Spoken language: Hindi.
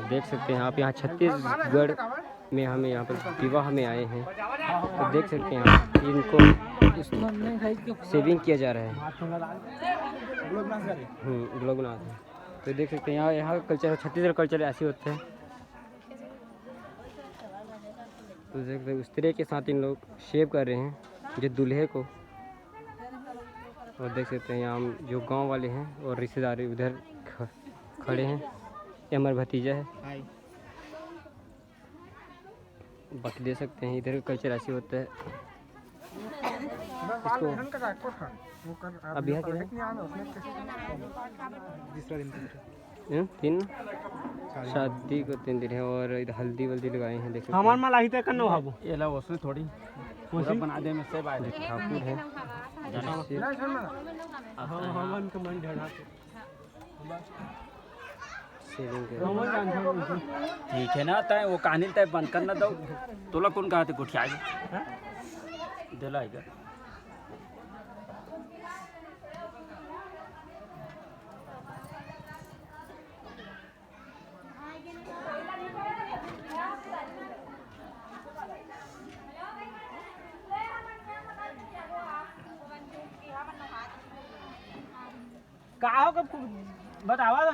देख सकते हैं आप, यहाँ छत्तीसगढ़ में हमें यहाँ पर विवाह में आए हैं। तो देख सकते हैं आप, इनको सेविंग किया जा रहा है। ग्लोबनाथ है। तो देख सकते हैं यहाँ का कल्चर, छत्तीसगढ़ कल्चर ऐसे होते हैं। तो देख सकते हैं उस तरह के साथ इन लोग शेव कर रहे हैं जो दूल्हे को। और देख सकते हैं यहाँ जो गांव वाले हैं और रिश्तेदार उधर खड़े हैं। ये हमारा भतीजा है। बाकी देख सकते हैं इधर का कल्चर ऐसे होता है। इसको अब यहाँ तीन शादी को 3 दिन है और इधर हल्दी वल्दी लगाए हैं। देखो हमार माल आही तक न हाबो ये ला उसने थोड़ी पूरा बना दे में से बाहर ठाकुर है। हवन के मन ढड़ा ठीक है ना तय वो कहानी तय बंद करना दो तोला कौन कहा थे गुठिया दिला है क्या का हो कब बतावा ना